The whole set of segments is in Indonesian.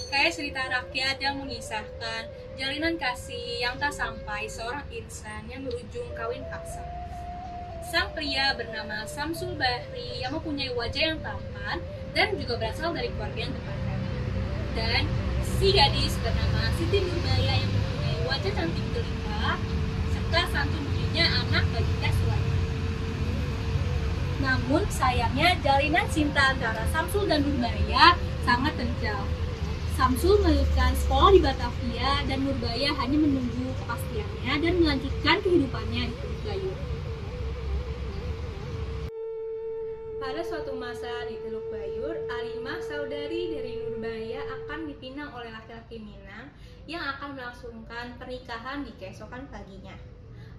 kayak cerita rakyat yang mengisahkan jalinan kasih yang tak sampai seorang insan yang berujung kawin paksa. Sang pria bernama Samsul Bahri yang mempunyai wajah yang tampan dan juga berasal dari keluarga yang terpandang. Dan si gadis bernama Siti Nurbaya yang mempunyai wajah cantik jelita serta santun budinya anak baginda Sulaiman. Namun sayangnya jalinan cinta antara Samsul dan Nurbaya sangat kental. Samsul melanjutkan sekolah di Batavia dan Nurbaya hanya menunggu kepastiannya dan melanjutkan kehidupannya di Teluk Gayur. Pada suatu masa di Teluk Bayur, Alimah, saudari dari Nurbaya, akan dipinang oleh laki-laki Minang yang akan melangsungkan pernikahan di keesokan paginya.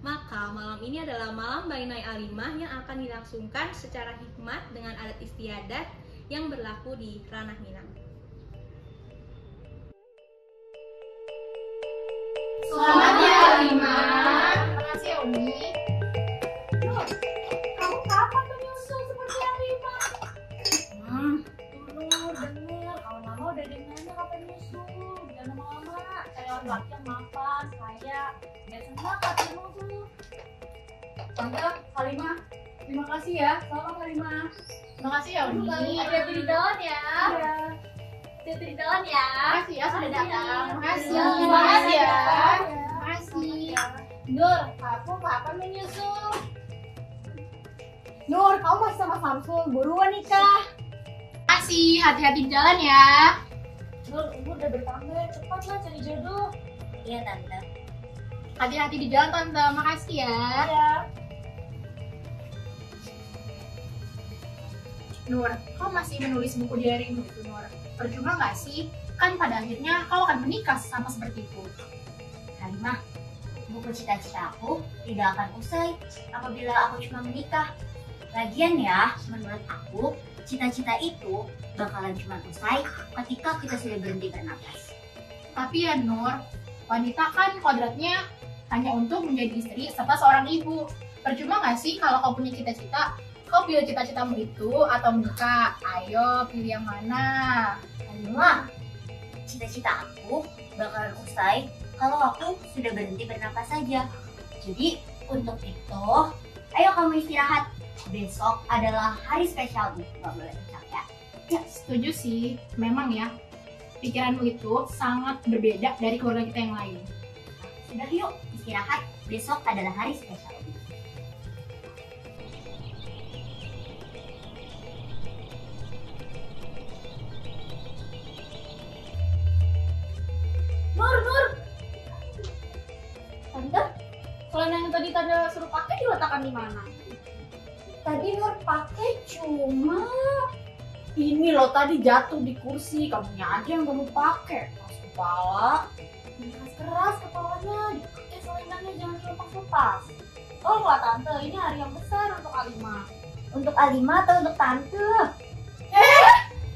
Maka malam ini adalah malam Bainai Alimah yang akan dilangsungkan secara hikmat dengan adat istiadat yang berlaku di ranah Minang. Selamat ya Alimah. Makasih ya Umi. Kamu kapan menyusul seperti Alimah? Dengar, kalau mama udah dengarnya kapan nyusul. Jangan lama-lama, cari orang laki yang mapan, kaya, biar senang katanya tuh. Tante, Alimah, terima kasih ya. Selamat Alimah. Terima kasih ya Umi. Hati-hati di jalan ya. Iya. Hati-hati di jalan ya. Makasih ya sudah datang. Makasih. Makasih ya. Makasih. Nur, kamu kapan menyusul? Nur, kamu masih sama Samsul, buruan nikah. Makasih, hati-hati di jalan ya. Nur, umur udah bertambah, cepat lah cari jodoh. Iya Tante. Hati-hati di jalan Tante, makasih ya. Iya. Nur, kau masih menulis buku diarimu itu Nur. Percuma nggak sih? Kan pada akhirnya kau akan menikah sama seperti itu. Halimah, buku cita-cita aku tidak akan usai apabila aku cuma menikah. Lagian ya, menurut aku, cita-cita itu bakalan cuma usai ketika kita sudah berhenti bernapas. Tapi ya Nur, wanita kan kodratnya hanya untuk menjadi istri serta seorang ibu. Percuma nggak sih kalau kau punya cita-cita, kau pilih cita-citamu itu atau menikah? Ayo pilih yang mana? Halimah, cita-cita aku bakalan usai kalau aku sudah berhenti bernapas saja. Jadi untuk itu, ayo kamu istirahat. Besok adalah hari spesial nih, nggak boleh capek. Ya, setuju sih. Memang ya, pikiranmu itu sangat berbeda dari keluarga kita yang lain. Sudah yuk, istirahat. Besok adalah hari spesial. Nur! Tante, celana yang tadi Tante suruh pakai diletakkan di mana? Tadi Nur pakai cuma ini loh, tadi jatuh di kursi. Kamunya aja yang kamu pakai. Keras kepala. Keras kepalanya, dipakai selendangnya jangan dilepas-lepas. Oh enggak Tante, ini hari yang besar untuk Alimah. Untuk Alimah atau untuk Tante?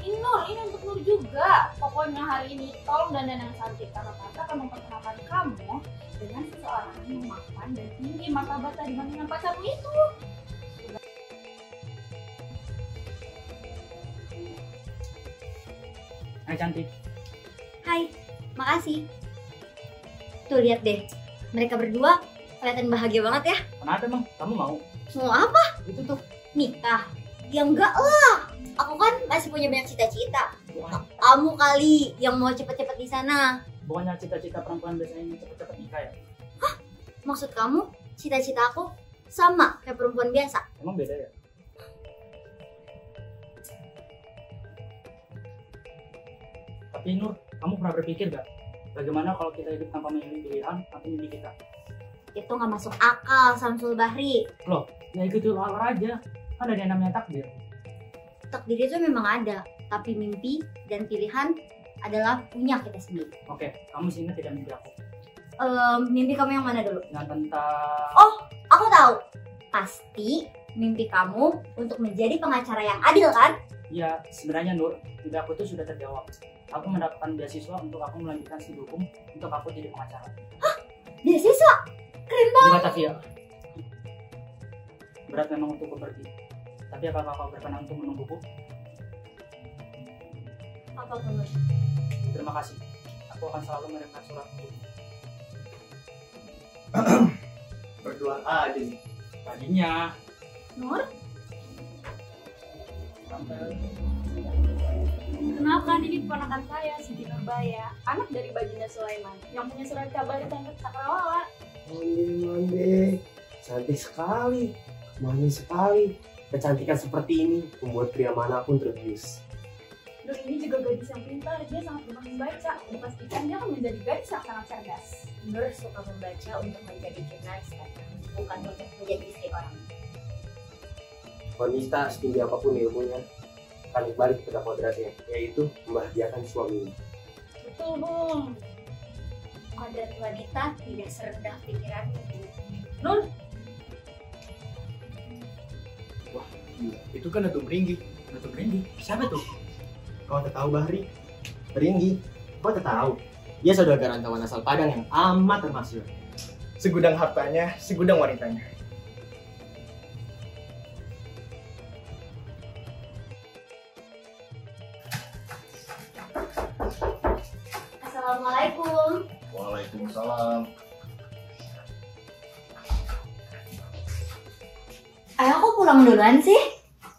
Ini Nur, ini untuk Nur juga. Pokoknya hari ini tolong dandan yang cantik karena Tante akan memperkenalkan kamu dengan seseorang yang mapan dan tinggi martabatnya dibandingkan pacarmu itu. Hai cantik. Hai, makasih. Tuh lihat deh, mereka berdua kelihatan bahagia banget ya. Kenapa emang? Kamu mau? Mau apa? Itu tuh. Nikah? Ya enggak lah. Aku kan masih punya banyak cita-cita. Kamu kali yang mau cepet-cepet di sana. Bukannya cita-cita perempuan biasanya cepet-cepet nikah ya? Hah? Maksud kamu cita-cita aku sama kayak perempuan biasa? Emang beda ya? Tapi Nur, kamu pernah berpikir gak? Bagaimana kalau kita hidup tanpa memilih pilihan atau mimpi kita? Itu nggak masuk akal, Samsul Bahri. Loh, ya ikuti alur aja. Kan ada yang namanya takdir. Takdir itu memang ada, tapi mimpi dan pilihan adalah punya kita sendiri. Oke, kamu sih ingat tidak mimpi aku? Mimpi kamu yang mana dulu? Yang tentang... Oh, aku tahu. Pasti mimpi kamu untuk menjadi pengacara yang adil kan? Ya, sebenarnya Nur, mimpi aku itu sudah terjawab. Aku mendapatkan beasiswa untuk aku melanjutkan studi hukum untuk aku jadi pengacara. Hah? Beasiswa? Keren Di banget. Batavia. Berat memang untuk pergi. Tapi apakah kau berkenan untuk menungguku? Apa tuh? Terima kasih. Aku akan selalu mengirimkan surat untukmu. Berdoa aja nih. Tadinya. Nur, Tante. kenalkan ini keponakan saya, Siti Nurbaya, anak dari Baginda Sulaiman yang punya surat kabar tentang Cakrawala. Mande, cantik sekali, manis sekali. Kecantikan seperti ini membuat pria manapun terbius. Nur ini juga gadis yang pintar, dia sangat gemar membaca. Dipastikan dia akan menjadi gadis yang sangat cerdas. Nur suka membaca untuk menjadi jurnalis, bukan untuk menjadi istri orang. Wanita setinggi apapun ilmunya akan balik pada kodratnya, yaitu membahagiakan suaminya. Betul, Bung. Kodrat wanita tidak serendah pikiranmu. Nur, Itu kan Datuk Meringgi. Datuk Meringgi. Siapa tuh? Kau tak tahu Bahri? Meringgi, kau tak tahu? Dia saudagar Antawan asal Padang yang amat termasyhur. Segudang hartanya, segudang wanitanya. Assalamualaikum. Waalaikumsalam. Ayah kok pulang duluan sih?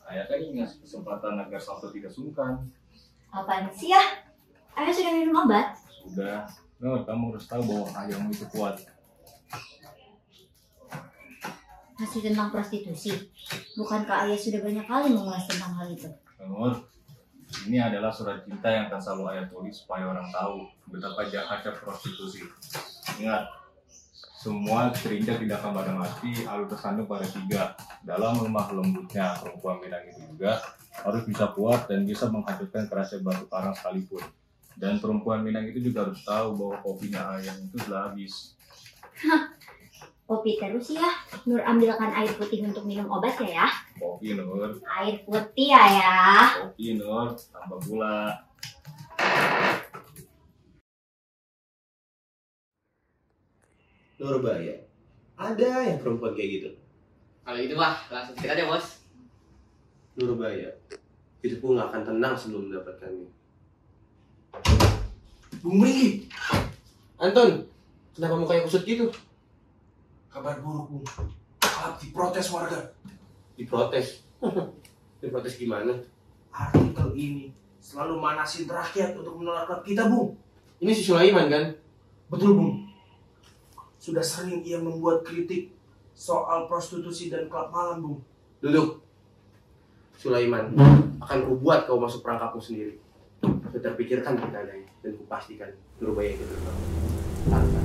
Ayah kan ingin ngasih kesempatan agar Sabtu tidak sungkan. Apaan sih ya? Ayah sudah minum obat? Sudah, Nur, kamu harus tahu bahwa ayahmu itu kuat. Masih tentang prostitusi. Bukankah ayah sudah banyak kali mengulas tentang hal itu? Nur, ini adalah surat cinta yang akan selalu ayah tulis supaya orang tahu betapa jahatnya prostitusi. Ingat, semua terinjak tidak akan pada mati, lalu tersandung pada tiga. Dalam lemah lembutnya perempuan Minang itu juga harus bisa kuat dan bisa menghancurkan kerasnya batu karang sekalipun. Dan perempuan Minang itu juga harus tahu bahwa kopinya ayah itu sudah habis. Kopi terus ya. Nur ambilkan air putih untuk minum obat ya. Kopi Nur, Air putih ya. kopi Nur, tambah gula. Nurbaya, ada yang perempuan kayak gitu? Kalau gitu mah langsung sikat aja bos. Nurbaya, hidupku nggak akan tenang sebelum mendapatkannya. Bung Meringgi! Anton, kenapa mukanya kusut gitu? Kabar buruk, Bung. Alat diprotes warga. Diprotes? Diprotes gimana? Artikel ini selalu manasin rakyat untuk menolak klub kita, Bung. Ini si Sulaiman kan? Betul, Bung. Sudah sering ia membuat kritik soal prostitusi dan klub malam, Bung. Duduk. Sulaiman, akan kubuat kau masuk perangkapmu sendiri. Terpikirkan pertanyaannya dan kupastikan Nurbaya itu terbang. Harta,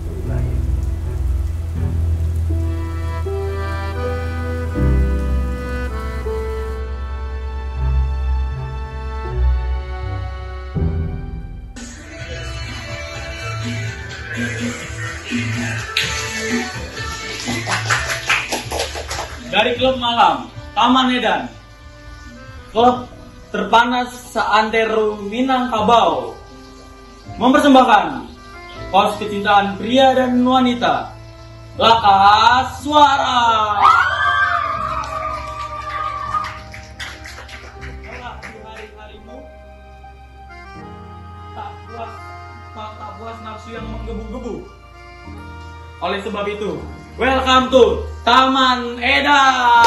Nurbaya. Dari klub malam Taman Medan, klub terpanas seantero Minangkabau, mempersembahkan pos kecintaan pria dan wanita, Lakas Suara. Telah di hari-harimu tak puas nafsu yang menggebu-gebu. Oleh sebab itu, welcome to Taman Edan.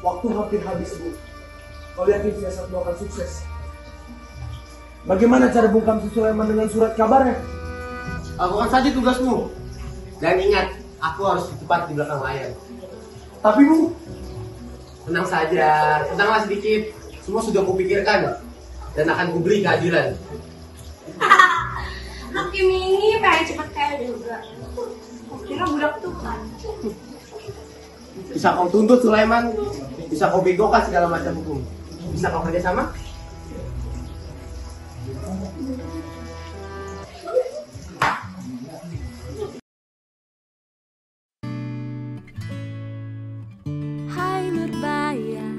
Waktu hampir habis, Bung. Kau yakin siasatmu akan sukses? Bagaimana cara bungkam si Sulaiman dengan surat kabarnya? Lakukan saja tugasmu. Dan ingat, aku harus cepat di belakang layar. Tapi, Bung, Tenang saja, tenanglah sedikit. Semua sudah kupikirkan dan akan kuberi keadilan. Hakim ini pengen cepet kaya juga. Kira budak Tuhan. Bisa kau tuntut Sulaiman, bisa kau begokan segala macam hukum. Bisa kau kerjasama? Hai Nurbaya,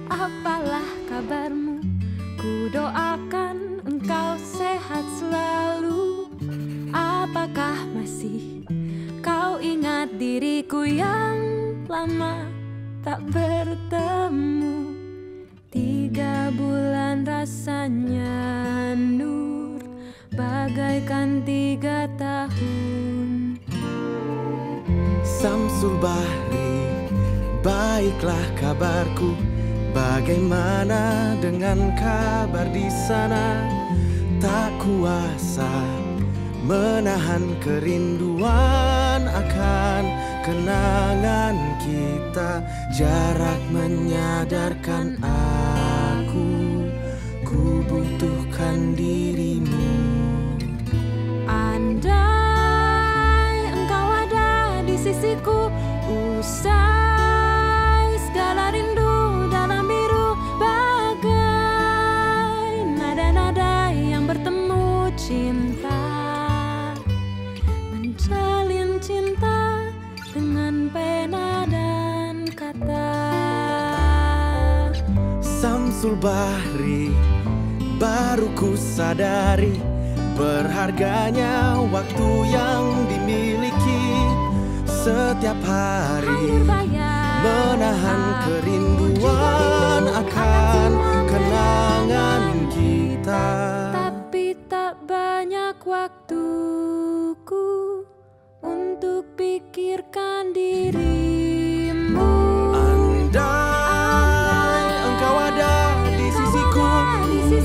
apalah kabarmu? Ku doakan engkau sehat selalu. Apakah masih kau ingat diriku yang lama tak bertemu. 3 bulan rasanya Nur, bagaikan 3 tahun. Samsul Bahri, baiklah kabarku. Bagaimana dengan kabar di sana? Tak kuasa menahan kerinduan akan kenangan kita. Jarak menyadarkan aku, ku butuhkan dirimu. Andai engkau ada di sisiku, usai segala rindu dalam biru, bagai nada-nada yang bertemu cinta, menjalin cinta dengan pena dan kata. Samsul Bahri, baru ku sadari berharganya waktu yang dimiliki. Setiap hari menahan kerinduan akan kenangan kita. Tapi tak banyak waktuku untuk pikirkan dirimu. Andai engkau ada di sisiku,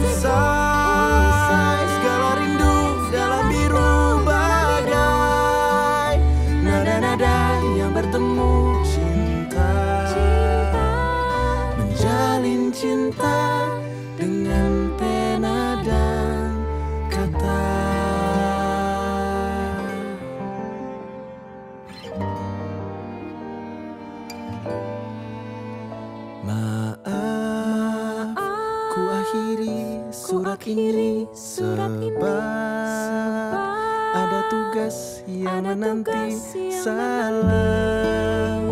usai segala rindu dalam biru, bagai nada-nada yang bertemu cinta, menjalin cinta dengan pena dan kata. Maaf, ku akhiri surat ini sebab ada tugas yang menanti. Salam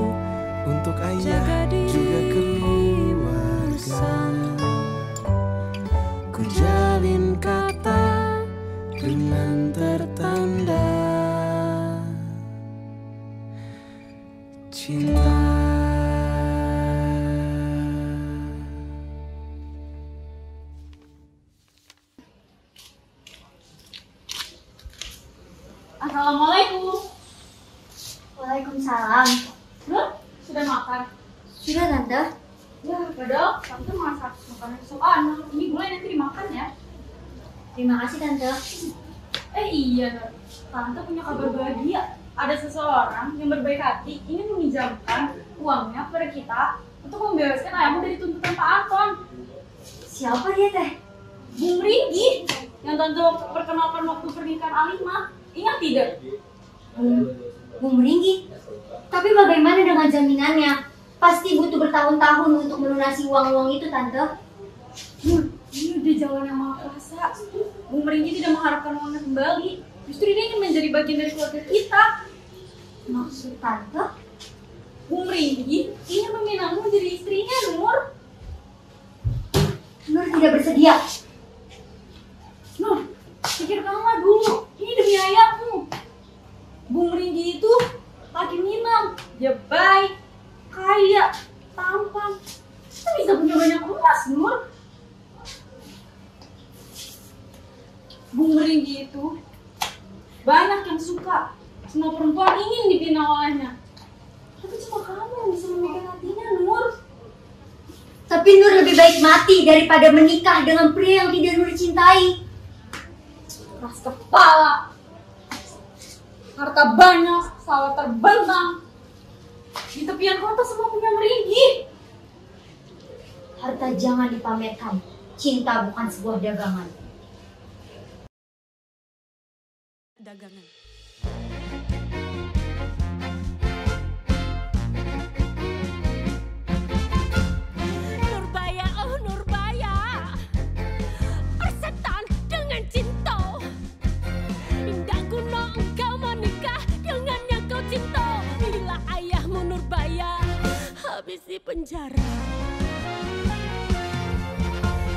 untuk ayah juga keluarga. Ku jalin kata dengan tertanda cinta. Assalamualaikum. Waalaikumsalam. Nur, sudah makan? Sudah Tante. Ya, padahal Tante masak makanan kesukaan. Ini boleh nanti dimakan ya. Terima kasih Tante. Iya Nur, Tante punya kabar bahagia. Ada seseorang yang berbaik hati ingin meminjamkan uangnya kepada kita untuk membebaskan ayahmu dari tuntutan Pak Anton. Siapa dia teh? Bung Ringgi yang Tante perkenalkan waktu pernikahan Alimah. Ingat tidak? Bung Ringgi. Tapi bagaimana dengan jaminannya? Pasti butuh bertahun-tahun untuk melunasi uang-uang itu, Tante. Ini udah jalan yang maha kuasa. Bung Ringgi tidak mengharapkan uangnya kembali. Justru dia ingin menjadi bagian dari keluarga kita. Maksud Tante? Bung Ringgi ingin meminangmu menjadi istrinya, Nur. Nur tidak bersedia. Nur, pikirkanlah dulu. Ini demi ayahmu. Bung Ringgi itu laki Minang. Dia baik, kaya, tampan. Kita bisa punya banyak emas, Nur. Bung Ringgi itu banyak yang suka. Semua perempuan ingin dipinang olehnya. Tapi cuma kamu yang bisa memikat hatinya, Nur. Tapi Nur lebih baik mati daripada menikah dengan pria yang tidak Nur cintai. Keras kepala, harta banyak, sawah terbentang. Di tepian kota semua punya Ringgi. Harta jangan dipamerkan. Cinta bukan sebuah dagangan. Dagangan. Nurbaya, oh Nurbaya, persetan dengan cinta. Indah guna engkau menikah dengan yang kau cinta. Bila ayahmu Nurbaya habis di penjara.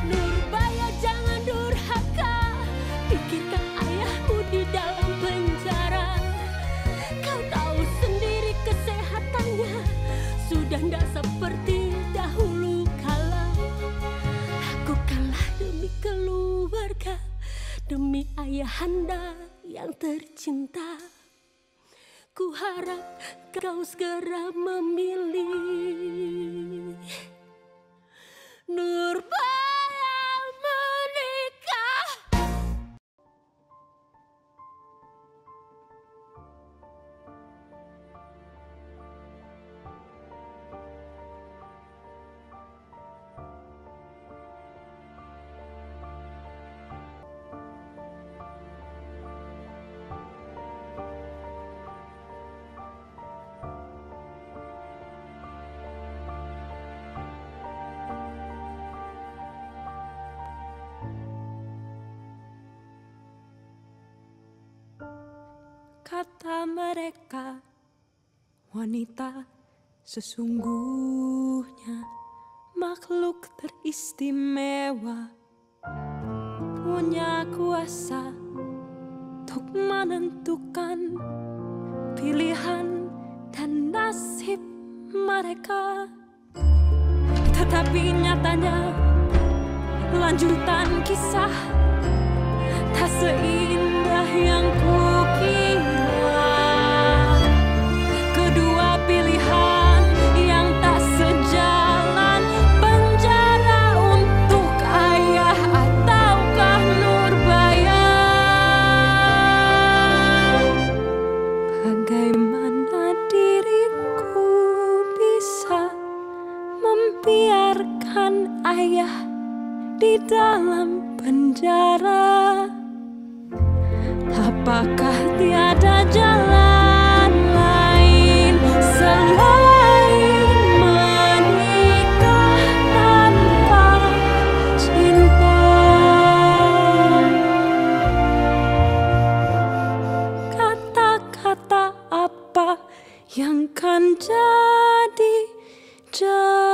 Nurbaya jangan durhaka, pikirkan ayahmu di dalam penjara. Kau tahu sendiri kesehatannya sudah tidak seperti demi ayahanda yang tercinta. Ku harap kau segera memilih Nurbaya menikah. Kata mereka, wanita sesungguhnya makhluk teristimewa, punya kuasa untuk menentukan pilihan dan nasib mereka. Tetapi nyatanya lanjutan kisah tak seindah yang kukira. Kedua pilihan yang tak sejalan, penjara untuk ayah ataukah Nurbaya. Bagaimana diriku bisa membiarkan ayah di dalam penjara? Apakah tiada jalan lain selain menikah tanpa cinta? Kata-kata apa yang kan jadi jawaban?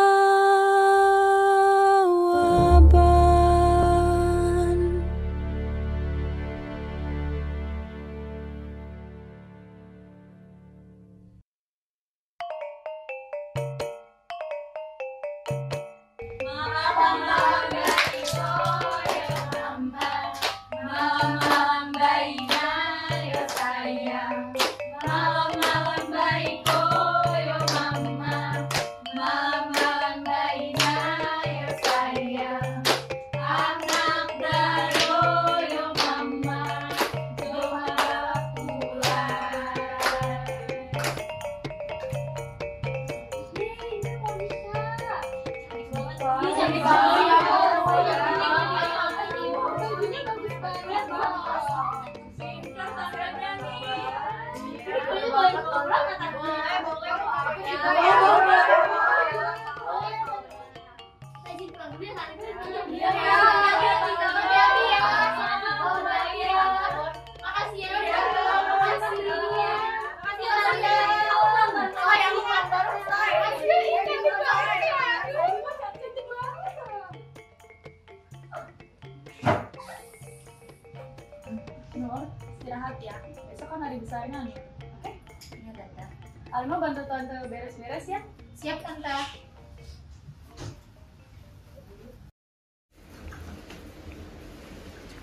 Nur, istirahat ya. Besok kan hari besarnya nih. Oke? Iya, Tante. Alma bantu Tante beres-beres ya. Siap, Tante.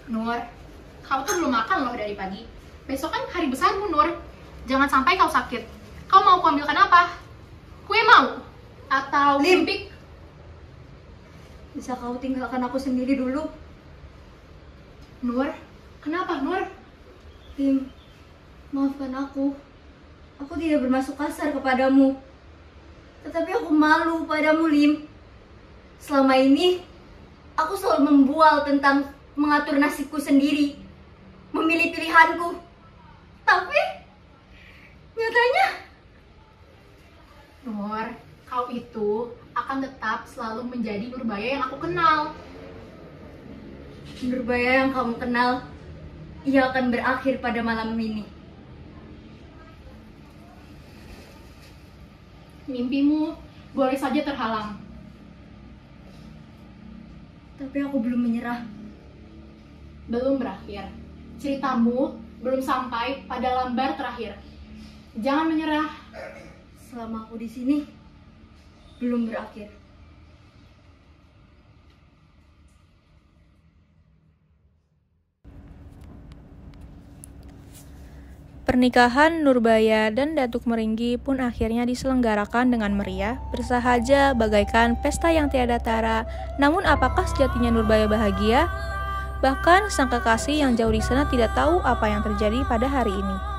Nur, kau tuh belum makan loh dari pagi. Besok kan hari besarmu, Nur. Jangan sampai kau sakit. Kau mau kuambilkan apa? Kue mau? Atau limpik? Bisa kau tinggalkan aku sendiri dulu? Nur, kenapa, Nur? Lim, maafkan aku. Aku tidak bermaksud kasar kepadamu. Tetapi aku malu padamu, Lim. Selama ini, aku selalu membual tentang mengatur nasibku sendiri, memilih pilihanku. Tapi, nyatanya... Nur, kau itu akan tetap selalu menjadi Nurbaya yang aku kenal. Nurbaya yang kamu kenal, ia akan berakhir pada malam ini. Mimpimu boleh saja terhalang. Tapi aku belum menyerah. Belum berakhir. Ceritamu belum sampai pada lembar terakhir. Jangan menyerah. Selama aku di sini, belum berakhir. Pernikahan Nurbaya dan Datuk Meringgi pun akhirnya diselenggarakan dengan meriah, bersahaja bagaikan pesta yang tiada tara. Namun apakah sejatinya Nurbaya bahagia? Bahkan sang kekasih yang jauh di sana tidak tahu apa yang terjadi pada hari ini.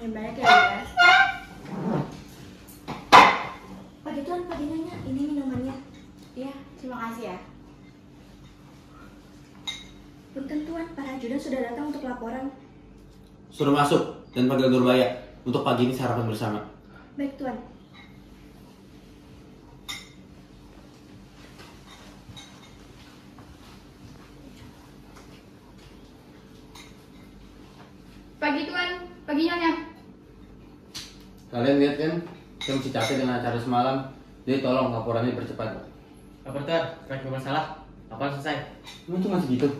Banyak ya guys. Pagi Tuan, pagi Nyonya, ini minumannya. Iya, terima kasih ya. Punten Tuan, para ajudan sudah datang untuk laporan. Suruh masuk dan panggil Nurbaya untuk pagi ini sarapan bersama. Baik Tuan. Pagi Tuan, pagi Nyonya. Kalian lihat kan, saya masih capek dengan acara semalam. Jadi tolong laporannya dipercepat. Apa Tuan? Terakhir bermasalah. Laporan selesai. Emang cuma segitu?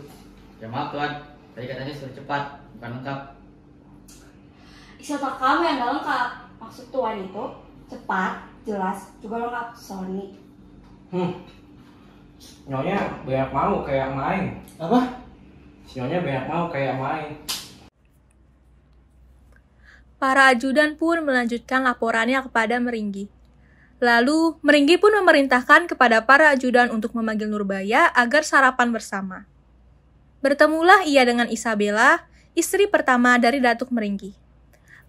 Ya maaf Tuan, tadi katanya sudah cepat, bukan lengkap. Isi otak kamu yang gak lengkap. Maksud Tuan itu cepat, jelas, juga lengkap. Sony. Nyonya banyak mau kayak main. Apa? Nyonya banyak mau kayak main. Para ajudan pun melanjutkan laporannya kepada Meringgi. Lalu, Meringgi pun memerintahkan kepada para ajudan untuk memanggil Nurbaya agar sarapan bersama. Bertemulah ia dengan Isabella, istri pertama dari Datuk Meringgi.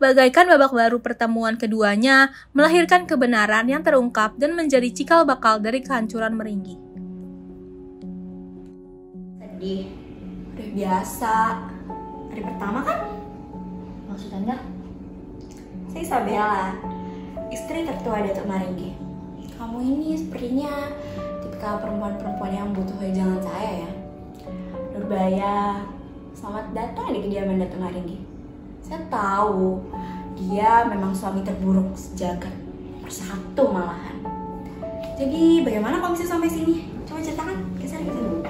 Bagaikan babak baru pertemuan keduanya, melahirkan kebenaran yang terungkap dan menjadi cikal bakal dari kehancuran Meringgi. Sedih. Udah biasa. Hari pertama kan? Maksud Anda? Saya Isabella, istri tertua Datuk Meringgi. Kamu ini sepertinya tipikal perempuan-perempuan yang butuh wejangan saya ya. Nurbaya, selamat datang di kediaman Datuk Meringgi. Saya tahu dia memang suami terburuk sejagat, persatu malahan. Jadi bagaimana kamu bisa sampai sini? Coba ceritakan, kisah dulu.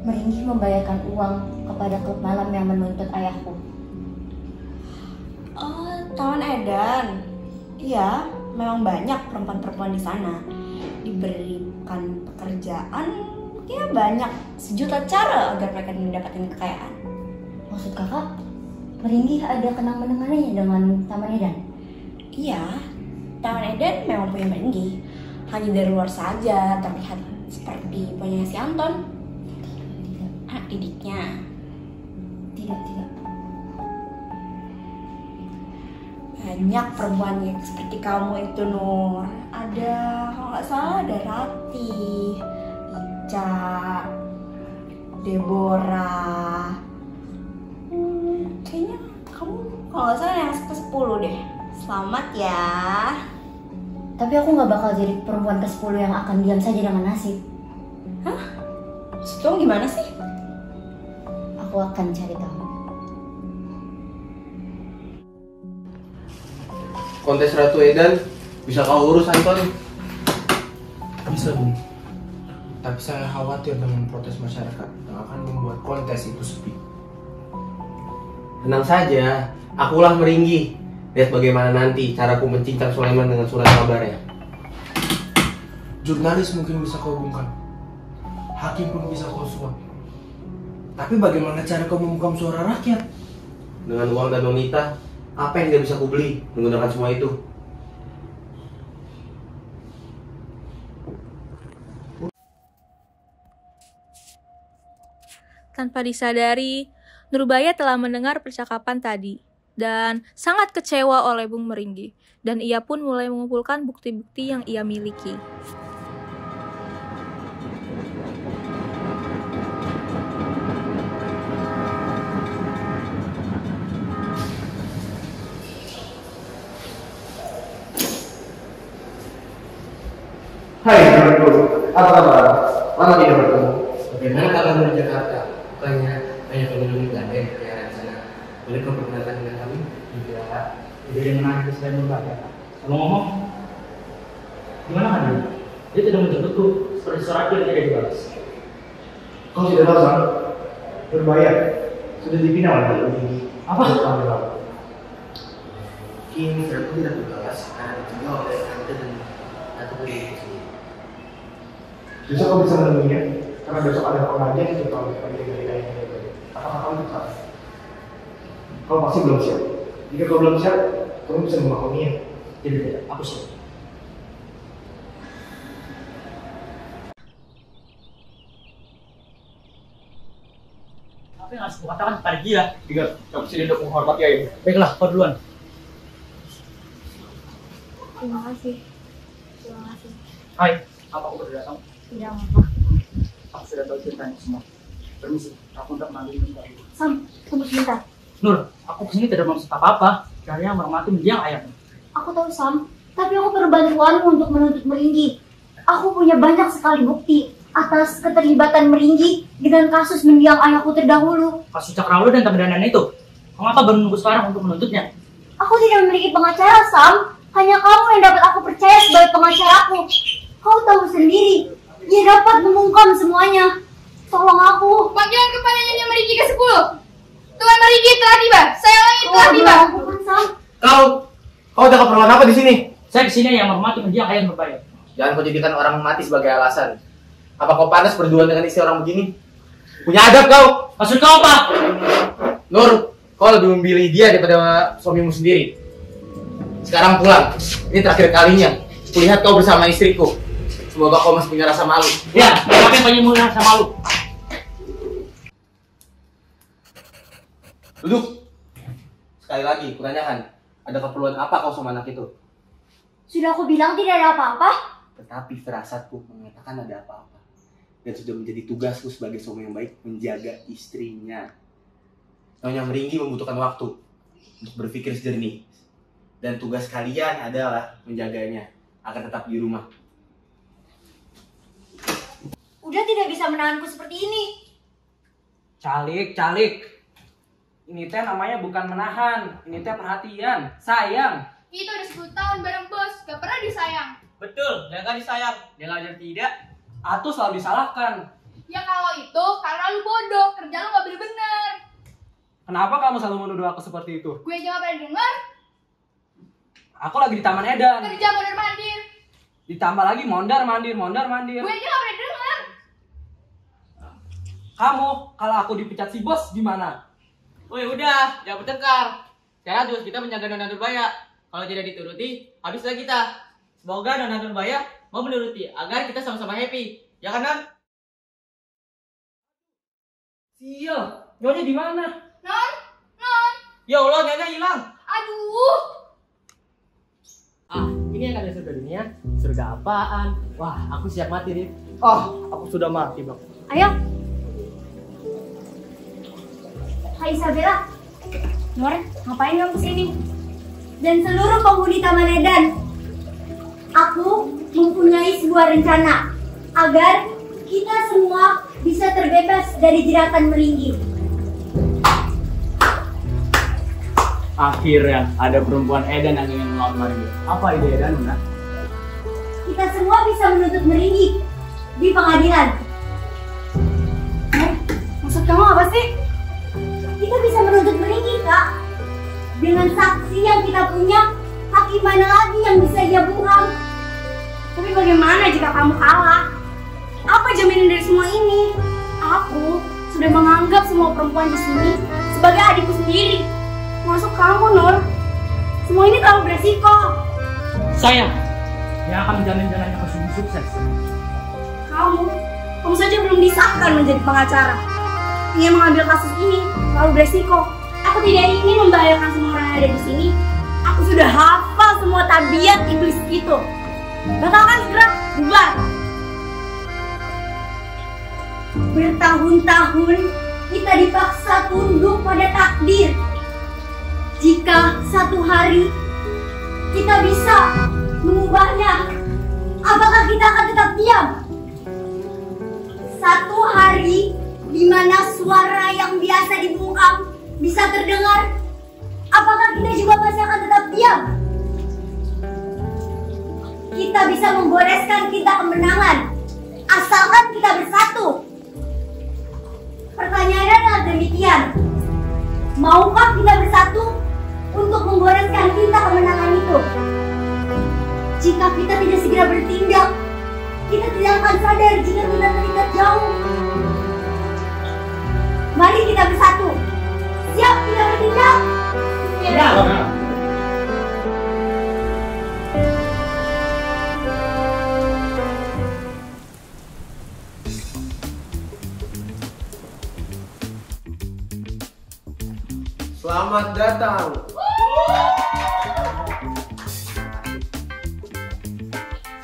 Meringgi membayarkan uang kepada klub malam yang menuntut ayahku. Oh, Taman Eden. Iya, memang banyak perempuan-perempuan di sana. Diberikan pekerjaan, ya banyak, sejuta cara agar mereka mendapatkan kekayaan. Maksud kakak, Meringgi ada kenang-menangannya dengan Taman Eden? Iya, Taman Eden memang punya Meringgi. Hanya dari luar saja terlihat seperti punya si Anton. Anak didiknya. Tidak. Banyak perempuan yang seperti kamu itu, Nur. Ada, kalau nggak salah ada Rati, Ica, Deborah. Kayaknya kamu kalau nggak salah yang ke-10 deh. Selamat ya. Tapi aku nggak bakal jadi perempuan ke-10 yang akan diam saja dengan nasib. Hah? Maksud kamu gimana sih? Aku akan cari tahu. Kontes Ratu Edan bisa kau urus, Anton? Bisa, Bung. Tapi saya khawatir dengan protes masyarakat yang akan membuat kontes itu sepi. Tenang saja, akulah Meringgi. Lihat bagaimana nanti caraku mencincang Sulaiman dengan surat kabarnya. Jurnalis mungkin bisa kau bungkam. Hakim pun bisa kau suap. Tapi bagaimana cara kau membungkam suara rakyat? Dengan uang dan wanita, apa yang tidak bisa ku beli menggunakan semua itu? Tanpa disadari, Nurbaya telah mendengar percakapan tadi dan sangat kecewa oleh Bung Meringgi, dan ia pun mulai mengumpulkan bukti-bukti yang ia miliki. Hai temanku, apa kabar? Lama tidak bertemu. Bagaimana kabar di Jakarta? Bukannya banyak pengunjung gandeng ke arah sana. Boleh kau perkenalkan dengan kami? Iya, jadi dengan anak saya Nurbaya. Kalau ngomong, gimana kan dia? Dia tidak menjemputku seperti surat yang tidak dibalas. Kau tidak tahu kan? Berbahaya. Sudah dibina oleh ini. Apa? Kini suratku tidak dibalas karena dicegah oleh tante dan tante beribu sendiri. Besok kau bisa menemuinya, karena besok ada pengajian untuk kau pergi dari daerah ini. Apakah kau tetap? Kau pasti belum siap. Jika kau belum siap, kamu bisa memaklumi. Tidak, aku siap. Apa yang harus kukatakan kepada dia? Ingat, kamu sini untuk menghormati ayah. Baiklah, kau duluan. Terima kasih. Terima kasih. Hai, apa aku baru datang? Tidak apa-apa. Aku sudah tahu ceritanya semua. Permisi, aku untuk mengambil minta dulu. Sam, tunggu sebentar. Nur, aku kesini tidak maksud apa-apa. Kalian menghormati mendiang ayahmu. Aku tahu Sam, tapi aku perlu bantuanmu untuk menuntut Meringgi. Aku punya banyak sekali bukti atas keterlibatan Meringgi dengan kasus mendiang ayahku terdahulu. Kasus Cakrawala dan Tabedanan itu. Mengapa baru menunggu sekarang untuk menuntutnya? Aku tidak memiliki pengacara, Sam. Hanya kamu yang dapat aku percaya sebagai pengacaraku. Kau tahu sendiri, dia dapat mengungkap semuanya. Tolong aku. Panggilan kepada Nyonya Meringgi ke-10. Tuan Meringgi telah tiba. Saya Langit telah tiba. Sam. Kau ada keperluan apa di sini? Saya kesini yang menghormati mendiang ayah Nurbaya. Jangan kau jadikan orang mati sebagai alasan. Apa kau panas berduaan dengan istri orang begini? Punya adab kau. Maksud kau apa? Nur, kau lebih memilih dia daripada suamimu sendiri. Sekarang pulang. Ini terakhir kalinya. Kulihat kau bersama istriku. Semoga kau masih punya rasa malu. Ya, apa yang punya rasa malu? Duduk. Sekali lagi, kutanyakan. Ada keperluan apa kau sama anak itu? Sudah aku bilang tidak ada apa-apa. Tetapi firasatku mengatakan ada apa-apa. Dan sudah menjadi tugasku sebagai suami yang baik menjaga istrinya. Nyonya Meringgi membutuhkan waktu untuk berpikir jernih. Dan tugas kalian adalah menjaganya agar tetap di rumah. Udah tidak bisa menahanku seperti ini. Calik. Ini teh namanya bukan menahan. Ini teh perhatian, sayang. Kita udah 10 tahun bareng bos, gak pernah disayang. Betul, dia gak disayang. Dia ngajar tidak, atau selalu disalahkan. Ya kalau itu karena lu bodoh, kerja lu gak bener-bener. Kenapa kamu selalu menuduh aku seperti itu? Gue aja gak pernah denger. Aku lagi di Taman Edan. Kerja mondar-mandir. Ditambah lagi mondar-mandir. Gue aja gak pernah denger. Kamu, kalau aku dipecat si bos gimana? Woi udah, jangan bertengkar. Sekarang tugas kita menjaga Nona Nurbaya. Kalau tidak dituruti, habislah kita. Semoga Nona Nurbaya mau menuruti agar kita sama-sama happy. Ya kan, Non? Sial, Nyonya di mana? Non. Ya Allah, Nyonya hilang. Aduh. Ini yang ada surga dunia. Surga apaan? Wah, aku siap mati, Rif. Aku sudah mati, Bang. Ayo. Hai Isabella. Nur, ngapain kamu kesini? Dan seluruh penghuni Taman Edan. Aku mempunyai sebuah rencana agar kita semua bisa terbebas dari jeratan Meringgi. Akhirnya ada perempuan Edan yang ingin melawan Meringgi. Apa ide Edan, Nona? Kita semua bisa menuntut Meringgi di pengadilan. Maksud kamu apa sih? Kita bisa menuntut Meringgi, Kak. Dengan saksi yang kita punya, hakim mana lagi yang bisa dia buang? Tapi bagaimana jika kamu kalah? Apa jaminan dari semua ini? Aku sudah menganggap semua perempuan di sini sebagai adikku sendiri. Masuk kamu, Nur. Semua ini terlalu beresiko. Saya yang akan menjamin jalannya ke sukses. Kamu saja belum disahkan menjadi pengacara. Ingin mengambil kasus ini terlalu beresiko. Aku tidak ingin membahayakan semua orang yang ada di sini. Aku sudah hafal semua tabiat iblis itu. Batalkan segera, bubar. Bertahun-tahun kita dipaksa tunduk pada takdir. Jika satu hari kita bisa mengubahnya, Apakah kita akan tetap diam? Satu hari di mana suara yang biasa dibungkam bisa terdengar, apakah kita juga masih akan tetap diam? Kita bisa memgoreskan kita kemenangan, asalkan kita bersatu. Pertanyaannya adalah demikian. Maukah kita bersatu untuk menggoreskan kita kemenangan itu? Jika kita tidak segera bertindak, kita tidak akan sadar jika kita terikat jauh. Mari kita bersatu. Siap kita bertindak? Ya. Selamat datang.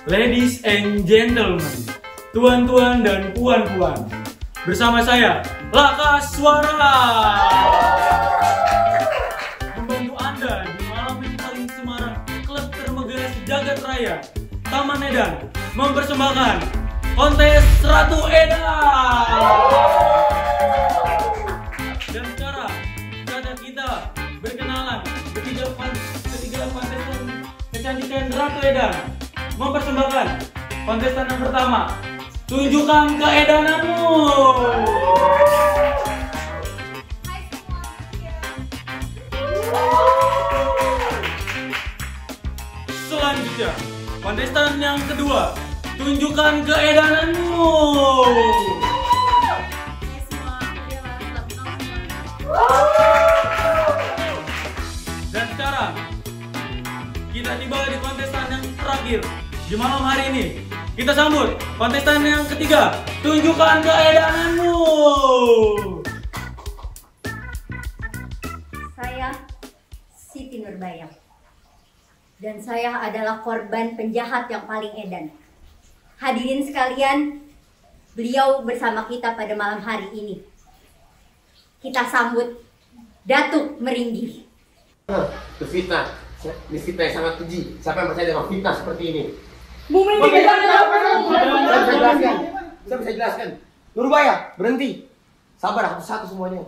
Ladies and gentlemen, tuan-tuan dan puan-puan, bersama saya, Laka Suara. Membantu Anda di malam yang paling semarak, klub termegah sejagat raya, Taman Edan, mempersembahkan kontes Ratu Edan. Dan sekarang, kita berkenalan ketiga kontestan kecantikan Ratu Edan. Mempersembahkan kontestan yang pertama. Tunjukkan keedananmu. Selanjutnya, kontestan yang kedua. Tunjukkan keedananmu. Dan sekarang kita tiba di kontestan yang terakhir di malam hari ini. Kita sambut kontestan yang ketiga. Tunjukkan keedananmu. Saya Siti Nurbaya. Dan saya adalah korban penjahat yang paling edan. Hadirin sekalian, beliau bersama kita pada malam hari ini. Kita sambut Datuk Meringgi. Itu fitnah. Ini fitnah yang sangat keji. Siapa yang percaya dengan fitnah seperti ini? Bumi Saya bisa jelaskan. Nurbaya, berhenti. Sabar, satu semuanya.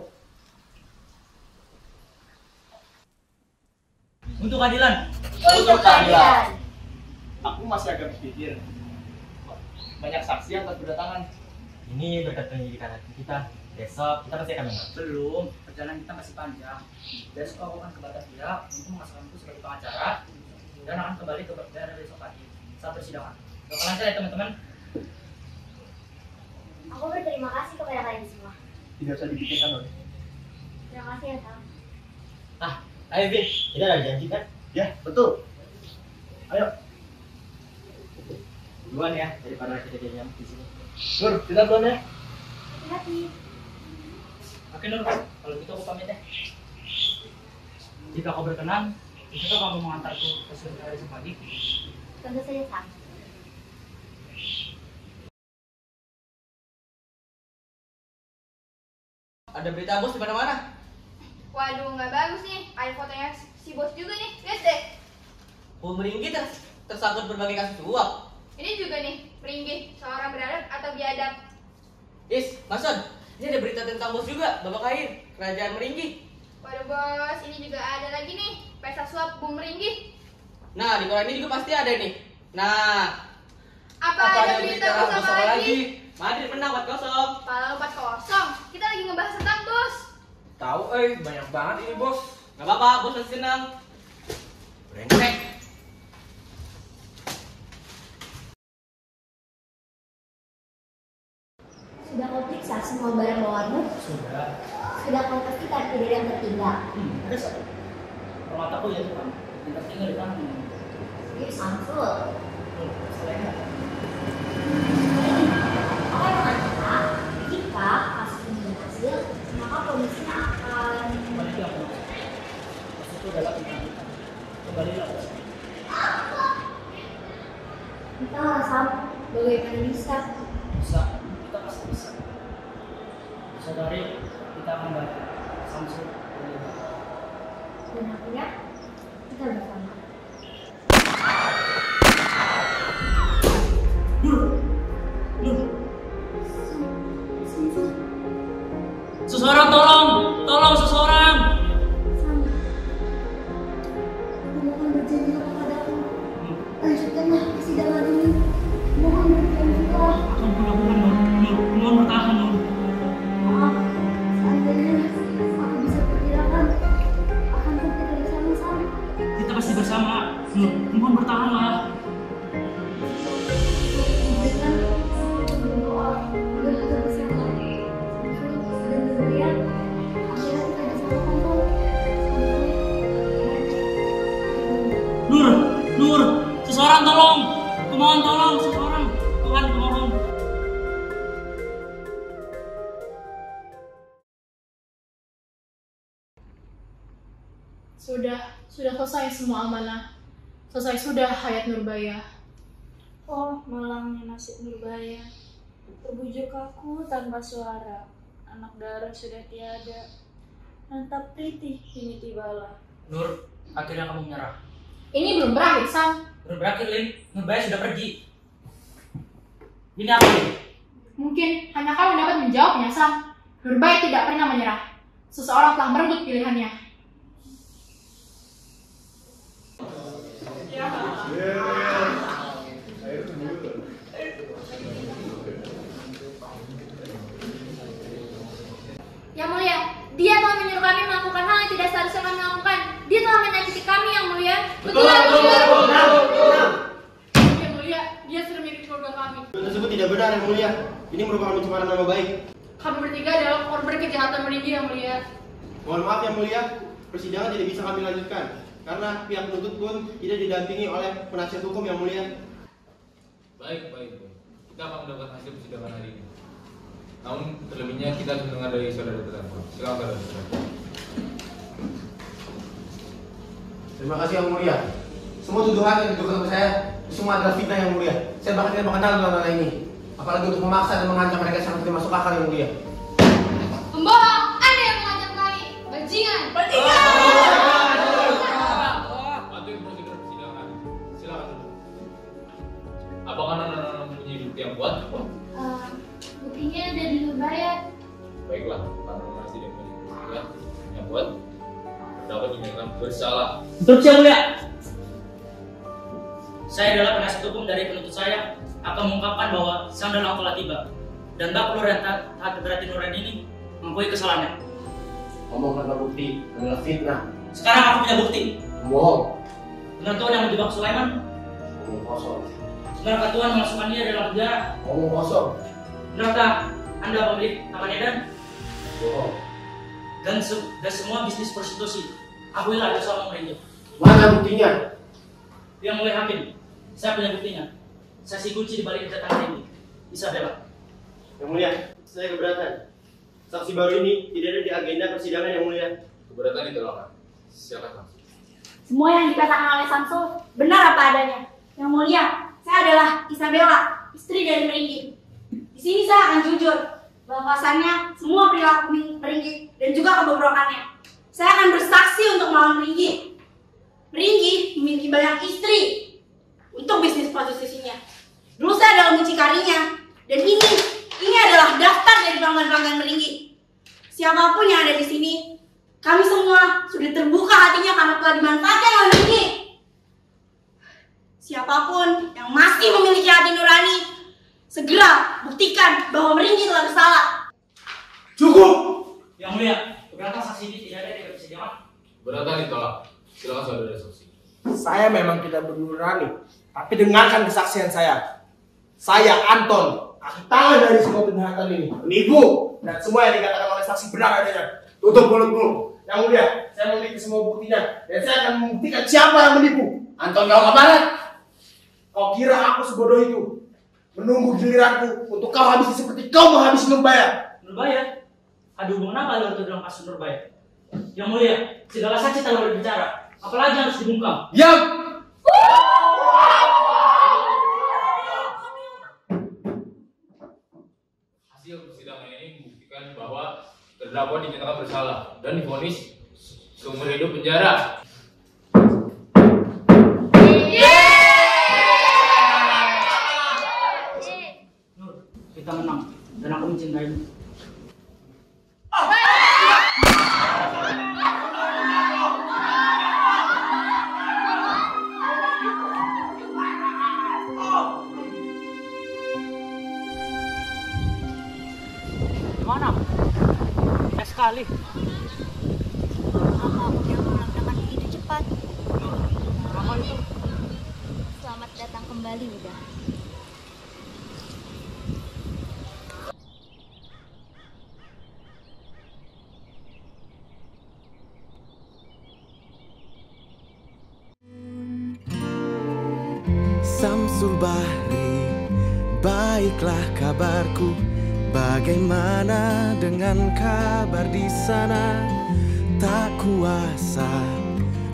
Untuk keadilan. Untuk keadilan. Aku masih agak berpikir. Banyak saksi yang tak berdatangan. Ini berkat pendidikan kita. Besok kita pasti akan menang. Belum, perjalanan kita masih panjang. Besok aku akan ke Batavia untuk memasukkanku sebagai pengacara dan akan kembali ke daerah besok pagi saat persidangan. Bakal lancar ya teman-teman. Aku berterima kasih kepada kalian semua. Tidak usah dipikirkan oleh. Terima kasih ya, Sam. Ayo Vin, kita ada janji kan? Ya, betul. Ayo. Duluan ya, daripada kita jadinya di sini. Nur, kita duluan ya. Hati-hati. Oke Nur, kalau gitu aku pamit ya. Jika kau berkenan, bisakah kamu mengantarku ke surga hari pagi? Tentu saja, Sam. Ada berita bos di mana-mana. Waduh, nggak bagus nih. Ada fotonya si bos juga nih. Lihat deh. Bu Meringgi tersangkut berbagai kasus suap. Ini juga nih, Meringgi, seorang beradab atau biadab. Is, Mason, ini ada berita tentang bos juga, Bapak Kain, Kerajaan Meringgi. Waduh bos, ini juga ada lagi nih, pesta suap Bu Meringgi. Nah, di koran ini juga pasti ada nih. Nah, Apa ada berita bos apa lagi? Madrid menang 4-0. Kalau 4-0, kita lagi ngebahas tentang bos. Tahu, banyak banget ini bos. Gak apa-apa, bos masih senang. Brengsek. Sudah kau periksa semua barang bawaanmu? Sudah. Sudah kau pastikan tidak ada yang tertinggal? Ada satu. Permataku ya Tuhan. Yang tertinggal di tangan. Samsul. Selainnya. Apa yang anda? Jika kasus ini berhasil, maka komisinya akan Kembali ke aku. Itu adalah tentang kita. Kembalilah. kita Sam, bagaimana bisa? Bisa. Kita pasti bisa. Saudari, kita akan bantu. Samsul. Dan akhirnya kita bersama. mohon berjanjilah kepadaku. Lanjutkanlah persidangan ini. Mohon berjanjilah. Mohon bertahan, Nur. Maaf, seandainya aku bisa perkirakan akankah kita bersama-sama. Kita pasti bersama. Nur, mohon bertahanlah. Dengan berdoa agar kita bersama. Dan berlian, akhirnya kita bisa berkumpul. Nur, seseorang tolong. Kumohon tolong, seseorang. Tuhan, kumohon. Sudah selesai semua amanah. Selesai sudah hayat Nurbaya. Oh, malangnya nasib Nurbaya. Terbujur kaku tanpa suara. Anak darah sudah tiada. Nantap ritih kini tibalah. Nur, akhirnya kamu menyerah. Ini belum berakhir, Sam. Belum berakhir, Lim. Nurbaya sudah pergi. Ini apa, Lim? Mungkin hanya kau yang dapat menjawabnya, Sam. Nurbaya tidak pernah menyerah. Seseorang telah merebut pilihannya. Yang mulia, dia telah menyuruh kami melakukan hal yang tidak seharusnya kami lakukan. Dia telah menyakiti kami, Yang mulia. Betul. Yang mulia, dia sudah menyakiti keluarga kami. Hal tersebut tidak benar, Yang mulia. Ini merupakan pencemaran nama baik. Kami bertiga adalah korban kejahatan Meringgi, Yang mulia. Mohon maaf, Yang mulia. Persidangan tidak bisa kami lanjutkan karena pihak penuntut pun tidak didampingi oleh penasihat hukum, Yang mulia. Baik. Kita akan mendapat hasil persidangan hari ini. Namun terlebihnya kita harus mendengar dari saudara terdakwa. Silakan saudara. Terima kasih, Yang mulia. Semua tuduhan yang dituduhkan kepada saya semua adalah fitnah, Yang mulia. Saya bahkan tidak mengenal dua ini. Apalagi untuk memaksa dan mengancam mereka sangat tidak masuk akal, Yang mulia. Pembohong, Anda yang mengancam kami. Bajingan. Patuhi prosedur persidangan. Silakan. Apakah Nona mempunyai bukti yang kuat? Buktinya ada di Nurbaya. Baiklah, karena Nona tidak mempunyai bukti yang kuat, terdakwa dinyatakan bersalah. Untuk Yang mulia. Saya adalah penasihat hukum dari penuntut saya akan mengungkapkan bahwa sang dan telah tiba dan Mbak Pelur yang taat berarti Nuran ini mengakui kesalahannya. Ngomong tanpa bukti adalah fitnah. Sekarang aku punya bukti. Bohong. Benar Tuhan yang menjebak Sulaiman? Ngomong kosong. Benarkah Tuhan memasukkan dia dalam penjara? Ngomong kosong. Benarkah Anda pemilik Taman Edan? Bohong. Dan semua bisnis prostitusi. Akuilah ada soal Meringgi. Mana buktinya? Yang mulai hakim. Saya punya buktinya. Saksi kunci di balik kedatangan ini. Isabella. Yang mulia, saya keberatan. Saksi baru ini tidak ada di agenda persidangan, Yang mulia. Keberatan ditolak. Silakan. Semua yang dikatakan oleh Samsul benar apa adanya. Yang mulia, saya adalah Isabella, istri dari Meringgi. Di sini saya akan jujur bahwasannya semua perilaku Meringgi dan juga kebobrokannya. Saya akan bersaksi untuk melawan Meringgi. Meringgi memiliki banyak istri untuk bisnis prostitusinya. Dulu saya adalah mucikarinya, dan ini adalah daftar dari pelanggan-pelanggan Meringgi. Siapapun yang ada di sini, kami semua sudah terbuka hatinya karena telah dimanfaatkan oleh Meringgi. Siapapun yang masih memiliki hati nurani, segera buktikan bahwa Meringgi telah bersalah. Cukup! Yang mulia, keberatan saksi ini tidak ada di persidangan. Keberatan ditolak. Silakan saudara saksi. Saya memang tidak bernurani, tapi dengarkan kesaksian saya. Saya Anton, kaki tangan dari semua kejahatan ini, menipu, dan semua yang dikatakan oleh saksi benar adanya. Tutup mulutmu. Yang mulia, saya memiliki semua buktinya, dan saya akan membuktikan siapa yang menipu. Anton, kau kemarin? Kau kira aku sebodoh itu? Menunggu giliranku untuk kau habisi seperti kau menghabisi Nurbaya. Nurbaya? Ada hubungan apa dengan dalam kasus Nurbaya? Yang mulia, segala saksi telah berbicara. Apalagi harus dibungkam? Diam! Hasil persidangan ini membuktikan bahwa terdakwa dinyatakan bersalah dan divonis seumur hidup penjara. Nur, kita menang dan aku mencintaimu. sekali. Mama udah pulang dengan begitu cepat. Apa itu? Selamat datang kembali, udah. Samsul Bahri, baiklah kabarku. Bagaimana dengan kabar di sana? Tak kuasa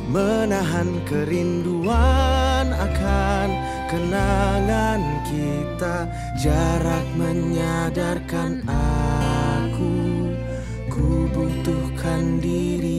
menahan kerinduan akan kenangan kita. Jarak menyadarkan aku, ku butuhkan diri.